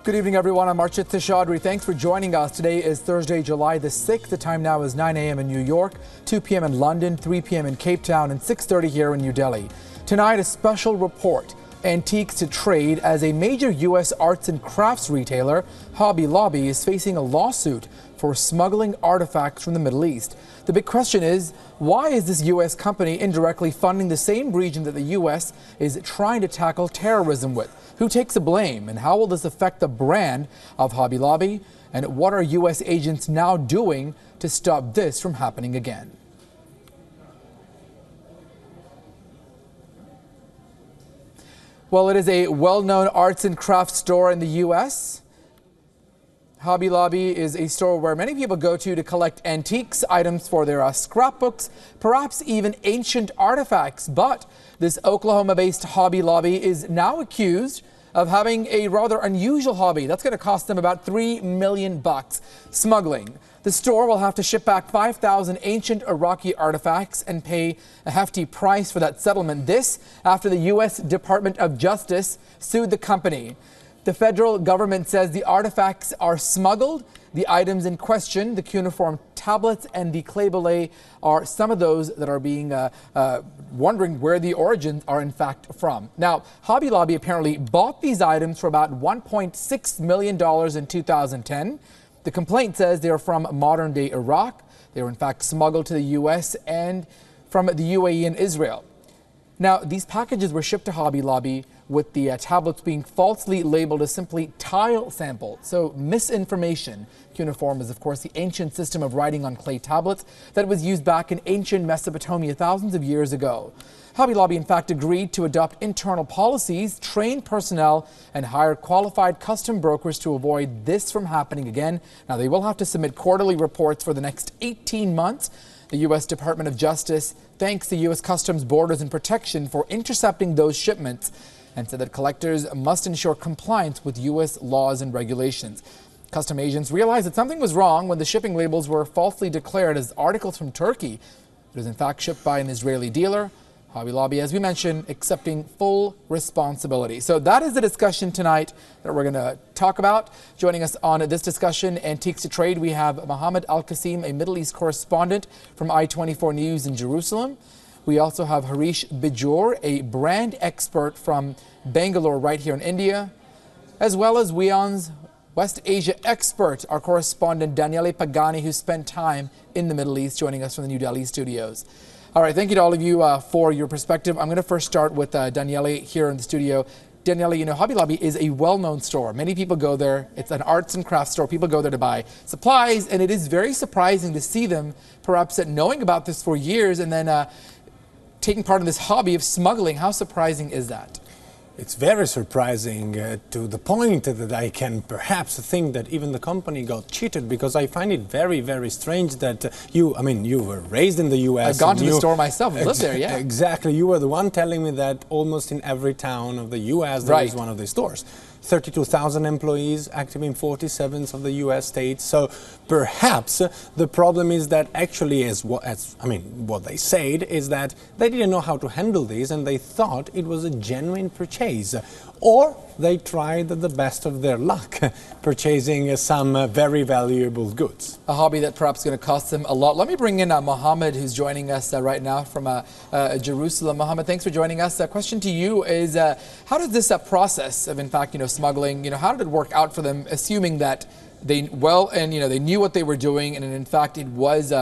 Good evening, everyone. I'm Archit Tashadri. Thanks for joining us. Today is Thursday, July the 6th. The time now is 9 a.m. in New York, 2 p.m. in London, 3 p.m. in Cape Town, and 6:30 here in New Delhi. Tonight, a special report. Antiques to trade as a major U.S. arts and crafts retailer, Hobby Lobby, is facing a lawsuit for smuggling artifacts from the Middle East. The big question is, why is this U.S. company indirectly funding the same region that the U.S. is trying to tackle terrorism with? Who takes the blame, and how will this affect the brand of Hobby Lobby? And what are U.S. agents now doing to stop this from happening again? Well, it is a well-known arts and crafts store in the U.S. Hobby Lobby is a store where many people go to collect antiques, items for their scrapbooks, perhaps even ancient artifacts. But this Oklahoma-based Hobby Lobby is now accused of having a rather unusual hobby. That's going to cost them about $3 million, smuggling. The store will have to ship back 5,000 ancient Iraqi artifacts and pay a hefty price for that settlement. This after the U.S. Department of Justice sued the company. The federal government says the artifacts are smuggled. The items in question, the cuneiform tablets and the clay bulle, are some of those that are being wondering where the origins are in fact from. Now, Hobby Lobby apparently bought these items for about $1.6 million in 2010. The complaint says they are from modern-day Iraq. They were in fact smuggled to the U.S. and from the UAE and Israel. Now, these packages were shipped to Hobby Lobby with the tablets being falsely labeled as simply tile sample. So misinformation. Cuneiform is, of course, the ancient system of writing on clay tablets that was used back in ancient Mesopotamia thousands of years ago. Hobby Lobby, in fact, agreed to adopt internal policies, train personnel, and hire qualified custom brokers to avoid this from happening again. Now, they will have to submit quarterly reports for the next 18 months. The U.S. Department of Justice thanks the U.S. Customs, Borders, and Protection for intercepting those shipments and said that collectors must ensure compliance with U.S. laws and regulations. Custom agents realized that something was wrong when the shipping labels were falsely declared as articles from Turkey. It was in fact shipped by an Israeli dealer. Hobby Lobby, as we mentioned, accepting full responsibility. So that is the discussion tonight that we're going to talk about. Joining us on this discussion, Antiques to Trade, we have Mohammed Al-Qasim, a Middle East correspondent from I-24 News in Jerusalem. We also have Harish Bijor, a brand expert from Bangalore right here in India, as well as WION's West Asia expert, our correspondent Daniele Pagani, who spent time in the Middle East, joining us from the New Delhi studios. All right, thank you to all of you for your perspective. I'm going to first start with Daniele here in the studio. Daniele, you know, Hobby Lobby is a well-known store. Many people go there. It's an arts and crafts store. People go there to buy supplies, and it is very surprising to see them, perhaps knowing about this for years and then taking part in this hobby of smuggling. How surprising is that? It's very surprising to the point that I can perhaps think that even the company got cheated, because I find it very, very strange that you were raised in the U.S. I've gone to the store myself and lived there, yeah. Exactly. You were the one telling me that almost in every town of the U.S. there is one of these stores. 32,000 employees active in 47 of the U.S. states. So perhaps the problem is that actually, what they said is that they didn't know how to handle these and they thought it was a genuine purchase. Or they tried the best of their luck, purchasing some very valuable goods. A hobby that perhaps going to cost them a lot. Let me bring in Mohammed, who's joining us right now from Jerusalem. Mohammed, thanks for joining us. A question to you is, how does this process of, in fact, smuggling, how did it work out for them, assuming that they knew what they were doing, and in fact it was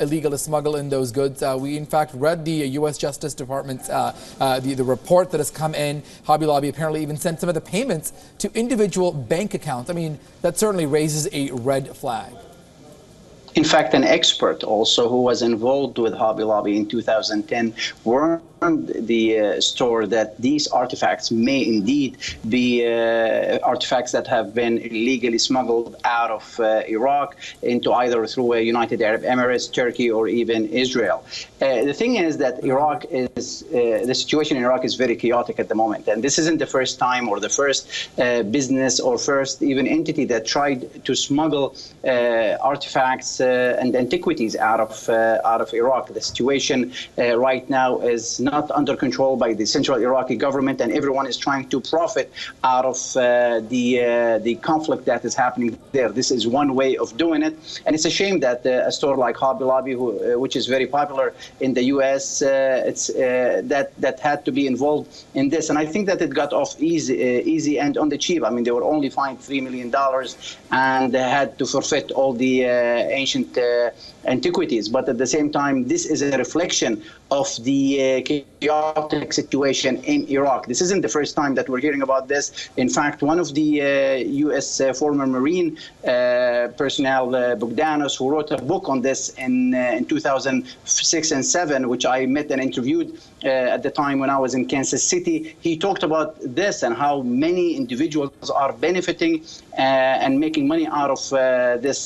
illegal to smuggle in those goods. We in fact read the U.S. Justice Department's the report that has come in. Hobby Lobby apparently even sent some of the payments to individual bank accounts. I mean, that certainly raises a red flag. In fact, an expert also who was involved with Hobby Lobby in 2010 warned the store that these artifacts may indeed be artifacts that have been illegally smuggled out of Iraq into either through United Arab Emirates, Turkey, or even Israel. The thing is that Iraq is the situation in Iraq is very chaotic at the moment, and this isn't the first time or the first business or first even entity that tried to smuggle artifacts and antiquities out of Iraq. The situation right now is not not under control by the central Iraqi government, and everyone is trying to profit out of the conflict that is happening there. This is one way of doing it, and it's a shame that a store like Hobby Lobby, which is very popular in the U.S., that had to be involved in this. And I think that it got off easy and on the cheap. I mean, they were only fined $3 million and they had to forfeit all the ancient antiquities. But at the same time, this is a reflection of the chaotic situation in Iraq. This isn't the first time that we're hearing about this. In fact, one of the U.S. Former Marine personnel, Bogdanos, who wrote a book on this in 2006 and 7, which I met and interviewed at the time when I was in Kansas City, he talked about this and how many individuals are benefiting and making money out of this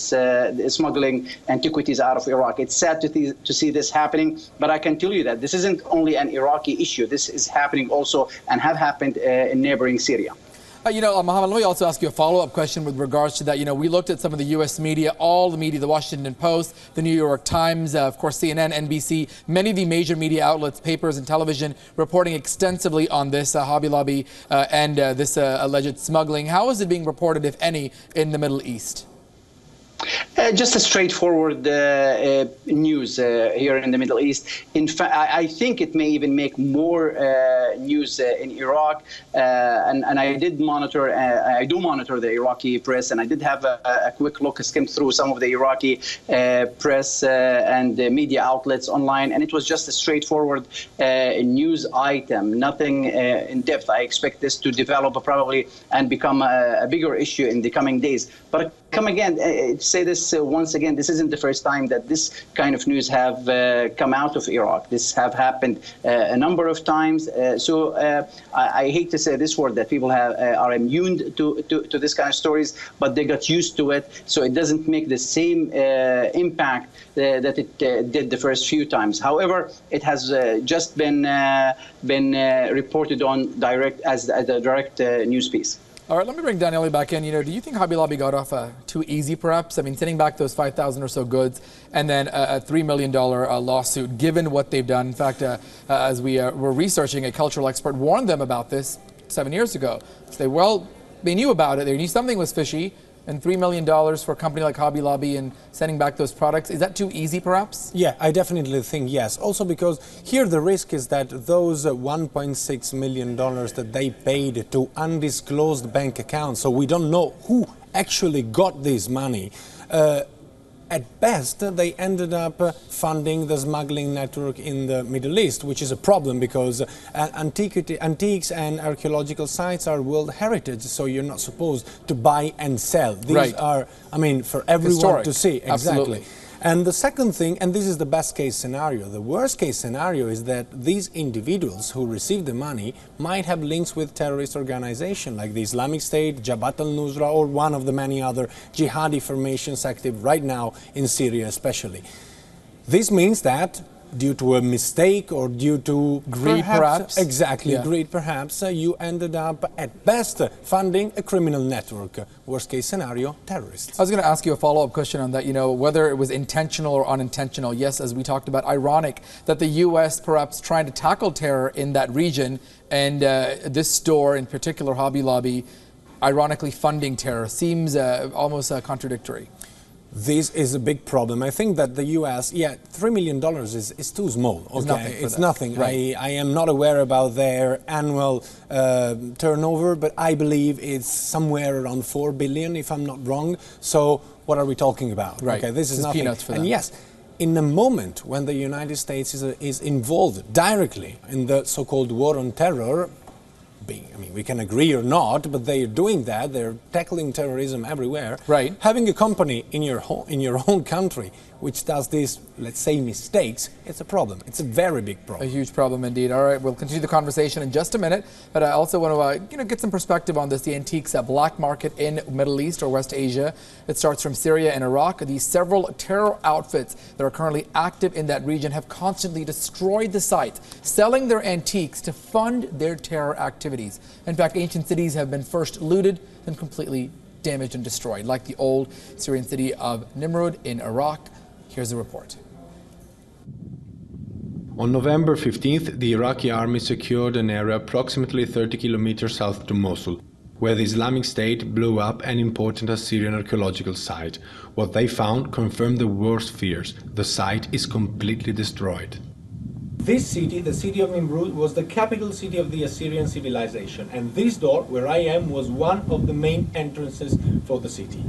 smuggling antiquities out of Iraq. It's sad to see this happening, but I can tell you that this isn't only an Iraqi issue. This is happening also and have happened in neighboring Syria. Mohammed, let me also ask you a follow-up question with regards to that. We looked at some of the U.S. media, all the media, the Washington Post, the New York Times, of course, CNN, NBC, many of the major media outlets, papers and television reporting extensively on this Hobby Lobby and this alleged smuggling. How is it being reported, if any, in the Middle East? Just a straightforward news here in the Middle East. In fact, I think it may even make more news in Iraq. And I did monitor, I do monitor the Iraqi press, and I did have a quick look, skimmed through some of the Iraqi press and media outlets online, and it was just a straightforward news item, nothing in depth. I expect this to develop probably and become a bigger issue in the coming days. But come again, say this once again, this isn't the first time that this kind of news have come out of Iraq. This have happened a number of times. So I hate to say this word, that people are immune to this kind of stories, but they got used to it. So it doesn't make the same impact that it did the first few times. However, it has just been reported on as a direct news piece. All right, let me bring Daniele back in. Do you think Hobby Lobby got off too easy, perhaps? I mean, sending back those 5,000 or so goods and then a $3 million lawsuit, given what they've done. In fact, as we were researching, a cultural expert warned them about this 7 years ago. They knew about it. They knew something was fishy. And $3 million for a company like Hobby Lobby and sending back those products, is that too easy, perhaps? Yeah, I definitely think yes. Also because here the risk is that those $1.6 million that they paid to undisclosed bank accounts, so we don't know who actually got this money, at best, they ended up funding the smuggling network in the Middle East, which is a problem because antiques and archaeological sites are World Heritage, so you're not supposed to buy and sell. These are, I mean, for everyone historic to see. Exactly. Absolutely. And the second thing, and this is the best case scenario, the worst case scenario is that these individuals who received the money might have links with terrorist organizations like the Islamic State, Jabhat al-Nusra, or one of the many other jihadi formations active right now in Syria especially. This means that due to a mistake or due to greed, perhaps. Exactly, greed perhaps, you ended up at best funding a criminal network. Worst case scenario, terrorists. I was going to ask you a follow-up question on that, whether it was intentional or unintentional. Yes, as we talked about, ironic that the U.S. perhaps trying to tackle terror in that region and this store in particular, Hobby Lobby, ironically funding terror seems almost contradictory. This is a big problem. I think that the U.S., $3 million is too small. Okay, it's nothing. Right. I am not aware about their annual turnover, but I believe it's somewhere around 4 billion, if I'm not wrong. So what are we talking about? Right. Okay, this is nothing. Peanuts for them. And yes, in the moment when the United States is involved directly in the so-called war on terror, I mean, we can agree or not, but they are doing that. They're tackling terrorism everywhere. Right. Having a company in your own country which does these, let's say, mistakes, it's a problem. It's a very big problem. A huge problem indeed. All right, we'll continue the conversation in just a minute, but I also want to get some perspective on this, the antiques black market in Middle East or West Asia. It starts from Syria and Iraq. These several terror outfits that are currently active in that region have constantly destroyed the site, selling their antiques to fund their terror activities. In fact, ancient cities have been first looted, then completely damaged and destroyed, like the old Syrian city of Nimrud in Iraq. Here's the report. On November 15th, the Iraqi army secured an area approximately 30 kilometers south to Mosul, where the Islamic State blew up an important Assyrian archaeological site. What they found confirmed the worst fears. The site is completely destroyed. This city, the city of Nimrud, was the capital city of the Assyrian civilization, and this door, where I am, was one of the main entrances for the city.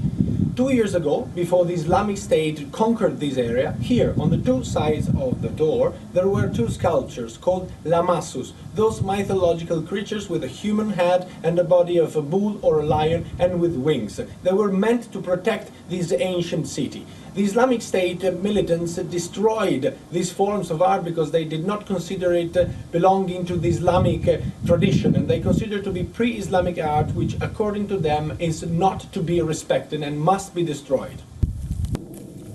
2 years ago, before the Islamic State conquered this area, here on the two sides of the door, there were two sculptures called lamassus, those mythological creatures with a human head and the body of a bull or a lion and with wings. They were meant to protect this ancient city. The Islamic State militants destroyed these forms of art because they did not consider it belonging to the Islamic tradition, and they considered to be pre-Islamic art, which according to them is not to be respected and must be destroyed.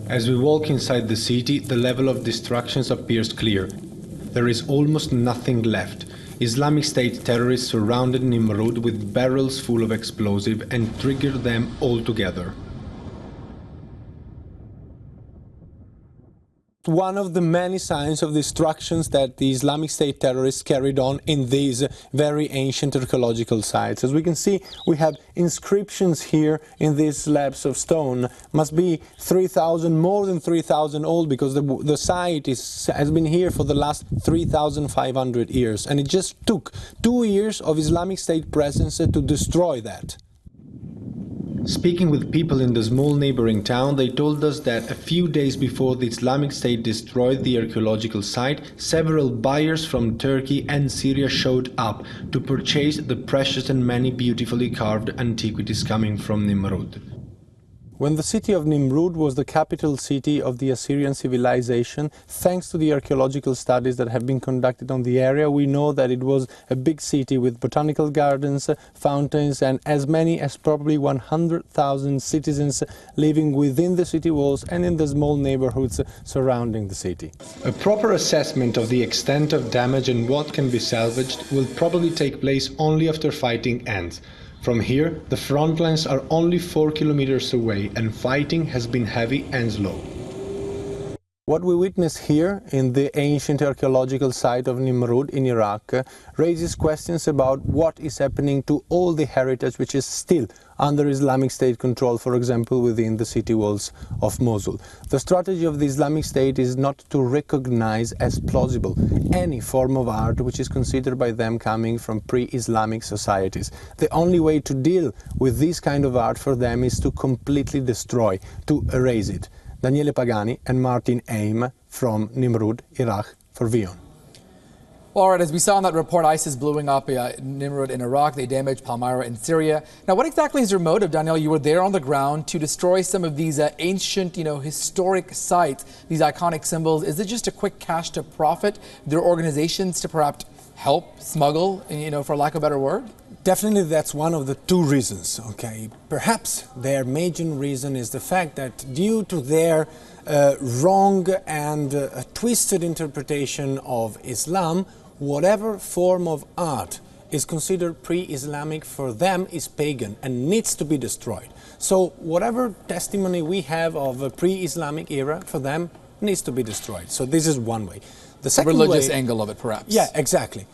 As we walk inside the city, the level of destructions appears clear. There is almost nothing left. Islamic State terrorists surrounded Nimrud with barrels full of explosive and triggered them all together. One of the many signs of destructions that the Islamic State terrorists carried on in these very ancient archaeological sites. As we can see, we have inscriptions here in these slabs of stone. Must be 3,000, more than 3,000 old, because the site has been here for the last 3,500 years. And it just took 2 years of Islamic State presence to destroy that. Speaking with people in the small neighboring town, they told us that a few days before the Islamic State destroyed the archaeological site, several buyers from Turkey and Syria showed up to purchase the precious and many beautifully carved antiquities coming from Nimrud. When the city of Nimrud was the capital city of the Assyrian civilization, thanks to the archaeological studies that have been conducted on the area, we know that it was a big city with botanical gardens, fountains, and as many as probably 100,000 citizens living within the city walls and in the small neighborhoods surrounding the city. A proper assessment of the extent of damage and what can be salvaged will probably take place only after fighting ends. From here, the front lines are only 4 kilometers away and fighting has been heavy and slow. What we witness here in the ancient archaeological site of Nimrud in Iraq raises questions about what is happening to all the heritage which is still under Islamic State control, for example, within the city walls of Mosul. The strategy of the Islamic State is not to recognize as plausible any form of art which is considered by them coming from pre-Islamic societies. The only way to deal with this kind of art for them is to completely destroy, to erase it. Daniele Pagani and Martin Aim from Nimrud, Iraq, for WION. Well, all right, as we saw in that report, ISIS blowing up Nimrud in Iraq. They damaged Palmyra in Syria. Now, what exactly is your motive, Daniel? You were there on the ground to destroy some of these ancient, historic sites, these iconic symbols. Is it just a quick cash to profit? There are organizations to perhaps help smuggle, for lack of a better word? Definitely that's one of the two reasons, okay? Perhaps their major reason is the fact that due to their wrong and twisted interpretation of Islam, whatever form of art is considered pre-Islamic for them is pagan and needs to be destroyed. So whatever testimony we have of a pre-Islamic era for them needs to be destroyed. So this is one way. The second religious angle of it, perhaps. Yeah, exactly.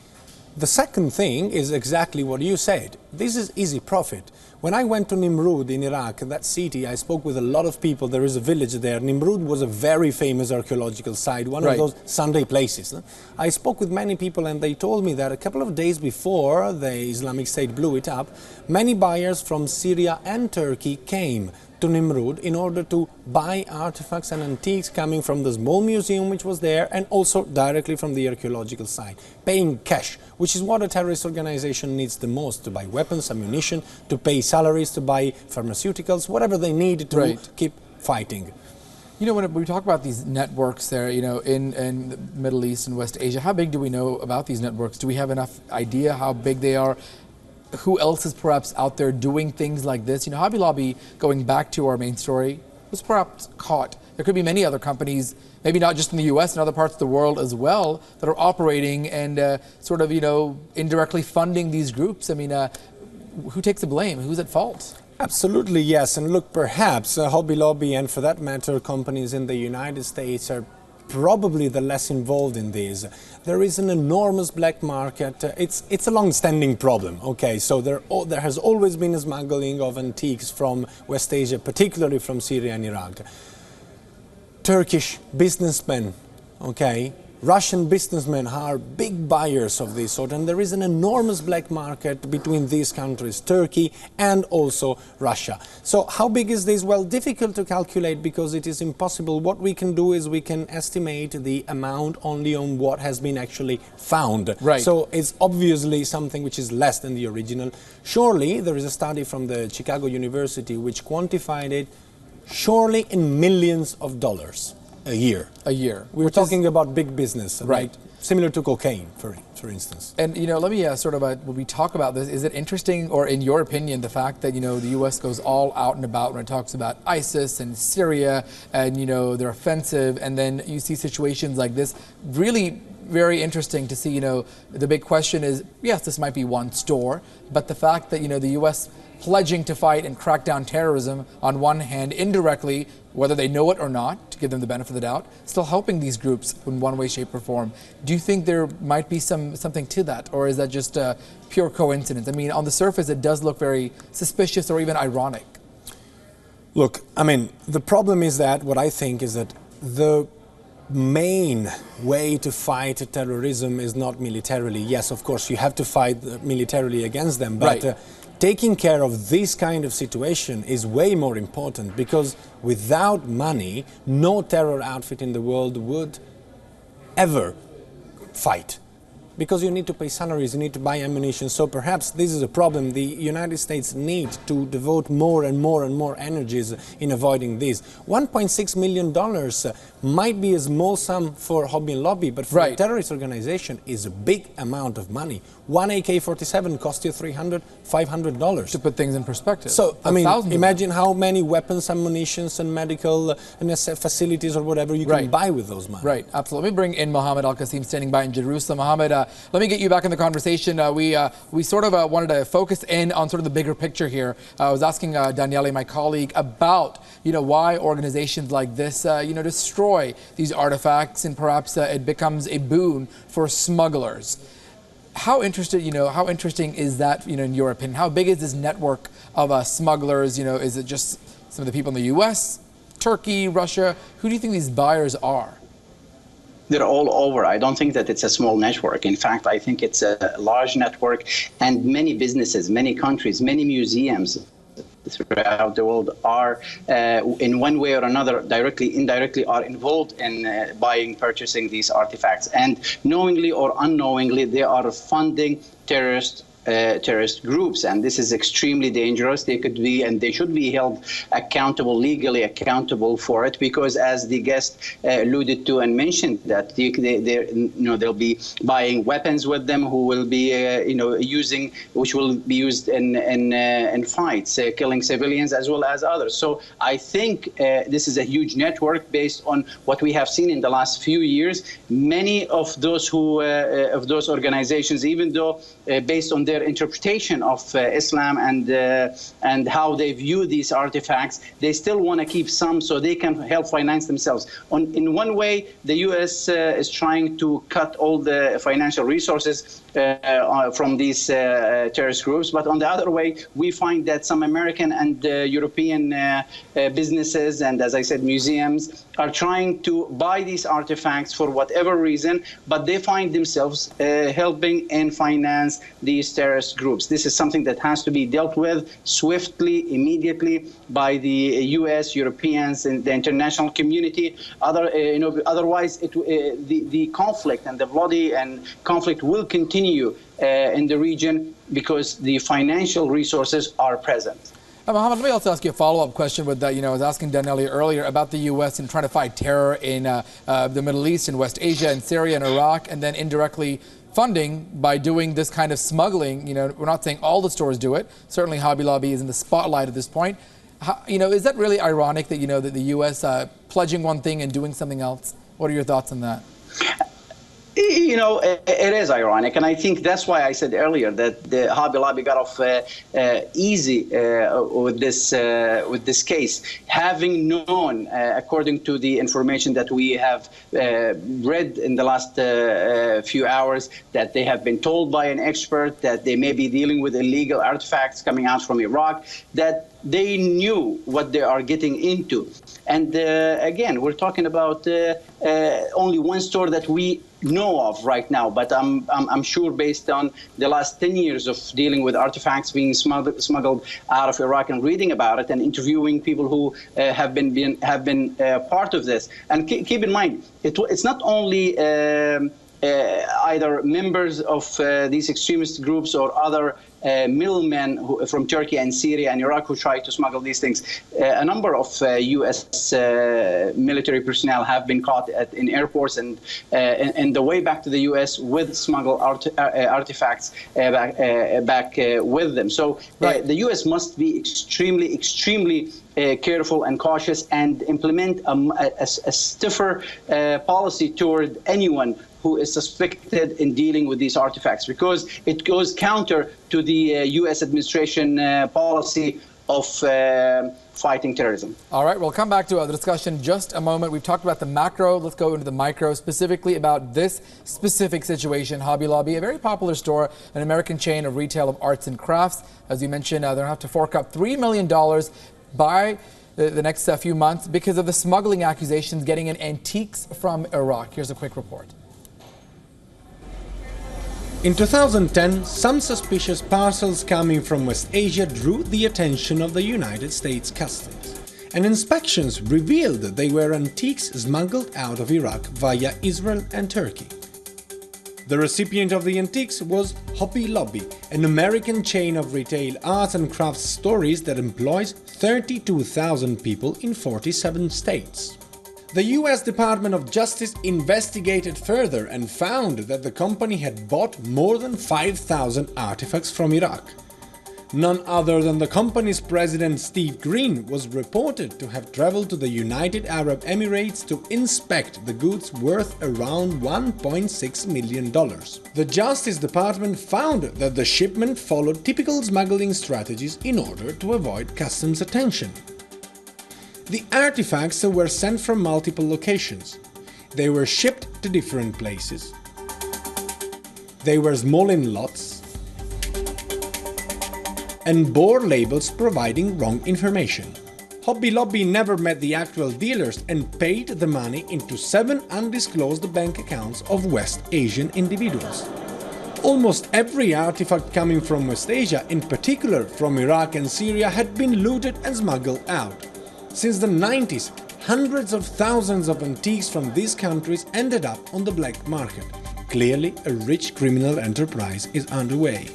The second thing is exactly what you said. This is easy profit. When I went to Nimrud in Iraq, that city, I spoke with a lot of people. There is a village there. Nimrud was a very famous archaeological site, one of those Sunday places. I spoke with many people and they told me that a couple of days before the Islamic State blew it up, many buyers from Syria and Turkey came to Nimrud in order to buy artifacts and antiques coming from the small museum which was there and also directly from the archaeological site, paying cash, which is what a terrorist organization needs the most, to buy weapons, ammunition, to pay salaries, to buy pharmaceuticals, whatever they need to keep fighting. When we talk about these networks there, in the Middle East and West Asia, how big do we know about these networks? Do we have enough idea how big they are? Who else is perhaps out there doing things like this? Hobby Lobby, going back to our main story, was perhaps caught. There could be many other companies, maybe not just in the US and other parts of the world as well, that are operating and indirectly funding these groups. I mean, who takes the blame? Who's at fault? Absolutely, yes. And look, perhaps Hobby Lobby and for that matter companies in the United States are probably the less involved in this. There is an enormous black market. It's a long-standing problem. Okay, so there has always been a smuggling of antiques from West Asia, particularly from Syria and Iraq. Turkish businessmen, okay, Russian businessmen are big buyers of this sort, and there is an enormous black market between these countries, Turkey and also Russia. So how big is this? Well, difficult to calculate because it is impossible. What we can do is we can estimate the amount only on what has been actually found. Right. So it's obviously something which is less than the original. Surely there is a study from the Chicago University which quantified it surely in millions of dollars. A year. A year. We're talking about big business, right? Similar to cocaine, for instance. And let me when we talk about this, is it interesting, or in your opinion, the fact that the U.S. goes all out and about when it talks about ISIS and Syria, and they're offensive, and then you see situations like this, really very interesting to see. The big question is, yes, this might be one store, but the fact that the U.S. pledging to fight and crack down terrorism on one hand, indirectly, whether they know it or not, to give them the benefit of the doubt, still helping these groups in one way, shape, or form. Do you think there might be something to that, or is that just a pure coincidence? I mean, on the surface, it does look very suspicious or even ironic. Look, I mean, the problem is that what I think is that the main way to fight terrorism is not militarily. Yes, of course, you have to fight militarily against them, but right. Taking care of this kind of situation is way more important, because without money, no terror outfit in the world would ever fight. Because you need to pay salaries, you need to buy ammunition. So perhaps this is a problem. The United States need to devote more and more and more energies in avoiding this. $1.6 million might be a small sum for Hobby and Lobby, but for a terrorist organization is a big amount of money. One AK-47 costs you $300, $500. To put things in perspective. So, I mean, imagine how many weapons, ammunition, and medical facilities or whatever you can buy with those money. Right, absolutely. Let me bring in Mohammed Al-Qasim, standing by in Jerusalem. Mohammed, let me get you back in the conversation. We sort of wanted to focus in on sort of the bigger picture here. I was asking Daniele, my colleague, about why organizations like this destroy these artifacts, and perhaps it becomes a boon for smugglers. How interesting is that, in your opinion? How big is this network of smugglers? Is it just some of the people in the U.S., Turkey, Russia? Who do you think these buyers are? They're all over. I don't think that it's a small network. In fact, I think it's a large network, and many businesses, many countries, many museums throughout the world are, in one way or another, directly, indirectly, are involved in buying, purchasing these artifacts. And knowingly or unknowingly, they are funding terrorist groups, and this is extremely dangerous. They could be, and they should be held accountable, legally accountable for it, because as the guest alluded to and mentioned, that they'll be buying weapons with them, who will be which will be used in fights, killing civilians as well as others. So I think this is a huge network based on what we have seen in the last few years. Many of those those organizations, even though based on their interpretation of Islam and how they view these artifacts, they still want to keep some so they can help finance themselves. In one way, the U.S. is trying to cut all the financial resources from these terrorist groups, but on the other way, we find that some American and European businesses, and as I said, museums, are trying to buy these artifacts for whatever reason, but they find themselves helping and finance these terrorist groups. This is something that has to be dealt with swiftly, immediately by the U.S., Europeans, and the international community. Otherwise, the conflict and the bloody conflict will continue in the region because the financial resources are present. Mohammed, let me also ask you a follow-up question with that. I was asking Daniele earlier about the U.S. and trying to fight terror in the Middle East and West Asia and Syria and Iraq, and then indirectly funding by doing this kind of smuggling. We're not saying all the stores do it. Certainly Hobby Lobby is in the spotlight at this point. Is that really ironic that, that the U.S. Pledging one thing and doing something else? What are your thoughts on that? You know, it is ironic, and I think that's why I said earlier that the Hobby Lobby got off easy with this case, having known, according to the information that we have read in the last few hours, that they have been told by an expert that they may be dealing with illegal artifacts coming out from Iraq, that they knew what they are getting into. And again, we're talking about only one store that we know of right now, but I'm sure based on the last 10 years of dealing with artifacts being smuggled out of Iraq and reading about it and interviewing people who have been part of this. And keep in mind, it's not only either members of these extremist groups or other middlemen from Turkey and Syria and Iraq who try to smuggle these things. A number of U.S. Military personnel have been caught in airports and the way back to the U.S. with smuggled artifacts back with them. So the U.S. must be extremely careful and cautious and implement a stiffer policy toward anyone who is suspected in dealing with these artifacts, because it goes counter to the U.S. administration policy of fighting terrorism. All right, we'll come back to the discussion in just a moment. We've talked about the macro. Let's go into the micro, specifically about this specific situation. Hobby Lobby, a very popular store, an American chain of retail of arts and crafts. As you mentioned, they're going to have to fork up $3 million by the next few months because of the smuggling accusations getting in antiques from Iraq. Here's a quick report. In 2010, some suspicious parcels coming from West Asia drew the attention of the United States Customs, and inspections revealed that they were antiques smuggled out of Iraq via Israel and Turkey. The recipient of the antiques was Hobby Lobby, an American chain of retail arts and crafts stores that employs 32,000 people in 47 states. The U.S. Department of Justice investigated further and found that the company had bought more than 5,000 artifacts from Iraq. None other than the company's president Steve Green was reported to have traveled to the United Arab Emirates to inspect the goods worth around $1.6 million. The Justice Department found that the shipment followed typical smuggling strategies in order to avoid customs attention. The artifacts were sent from multiple locations. They were shipped to different places. They were small in lots and bore labels providing wrong information. Hobby Lobby never met the actual dealers and paid the money into 7 undisclosed bank accounts of West Asian individuals. Almost every artifact coming from West Asia, in particular from Iraq and Syria, had been looted and smuggled out. Since the 90s, hundreds of thousands of antiques from these countries ended up on the black market. Clearly, a rich criminal enterprise is underway.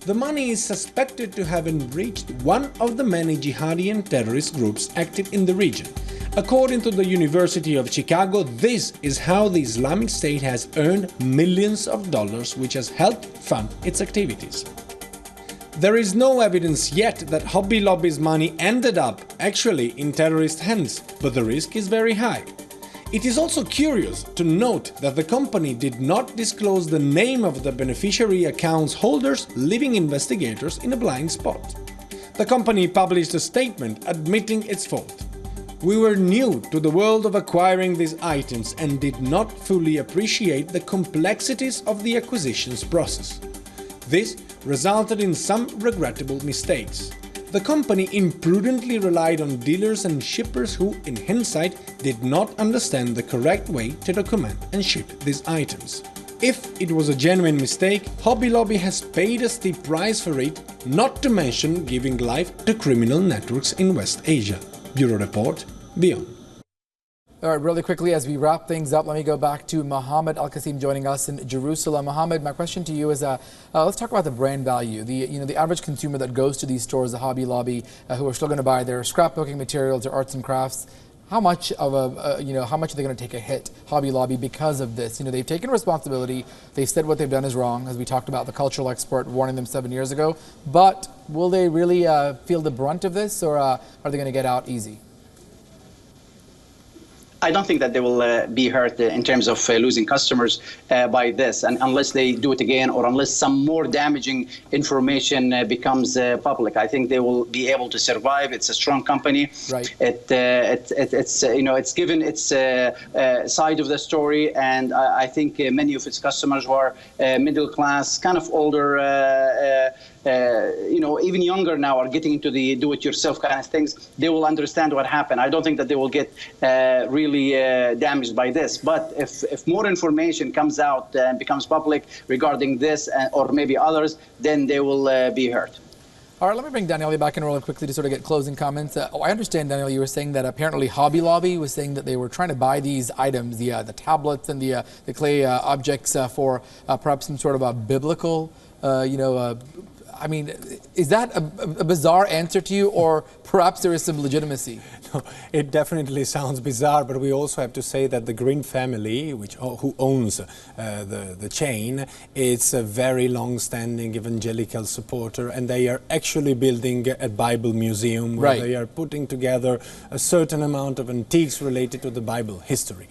The money is suspected to have enriched one of the many jihadi and terrorist groups active in the region. According to the University of Chicago, this is how the Islamic State has earned millions of dollars, which has helped fund its activities. There is no evidence yet that Hobby Lobby's money ended up actually in terrorist hands, but the risk is very high. It is also curious to note that the company did not disclose the name of the beneficiary accounts holders, leaving investigators in a blind spot. The company published a statement admitting its fault. We were new to the world of acquiring these items and did not fully appreciate the complexities of the acquisitions process. This resulted in some regrettable mistakes. The company imprudently relied on dealers and shippers who, in hindsight, did not understand the correct way to document and ship these items. If it was a genuine mistake, Hobby Lobby has paid a steep price for it, not to mention giving life to criminal networks in West Asia. Bureau Report, WION. All right, really quickly as we wrap things up, let me go back to Mohammed Al-Qasim joining us in Jerusalem. Mohammed, my question to you is, let's talk about the brand value. The average consumer that goes to these stores, the Hobby Lobby, who are still going to buy their scrapbooking materials, their arts and crafts. How much of how much are they going to take a hit, Hobby Lobby, because of this? They've taken responsibility. They've said what they've done is wrong, as we talked about the cultural expert warning them 7 years ago. But will they really feel the brunt of this, or are they going to get out easy? I don't think that they will be hurt in terms of losing customers by this, and unless they do it again, or unless some more damaging information becomes public. I think they will be able to survive. It's a strong company. Right. It's it's given its side of the story, and I think many of its customers who are middle class, kind of older, even younger now, are getting into the do-it-yourself kind of things. They will understand what happened. I don't think that they will get really damaged by this. But if more information comes out and becomes public regarding this or maybe others, then they will be hurt. All right, let me bring Daniele back in really quickly to sort of get closing comments. I understand, Daniele, you were saying that apparently Hobby Lobby was saying that they were trying to buy these items, the tablets and the clay objects for perhaps some sort of a biblical, I mean, is that a bizarre answer to you, or perhaps there is some legitimacy? No, it definitely sounds bizarre, but we also have to say that the Green family, who owns the chain, is a very long-standing evangelical supporter, and they are actually building a Bible museum where they are putting together a certain amount of antiques related to the Bible history.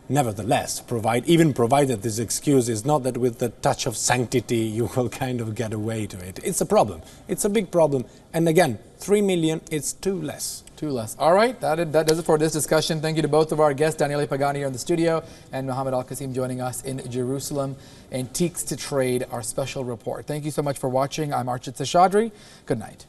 Nevertheless, provided this excuse is not that with the touch of sanctity you will kind of get away to it. It's a problem. It's a big problem. And again, 3 million, it's too less. Too less. All right, that does it for this discussion. Thank you to both of our guests, Daniele Pagani here in the studio and Mohammed Al-Qasim joining us in Jerusalem. Antiques to Trade, our special report. Thank you so much for watching. I'm Archit Seshadri. Good night.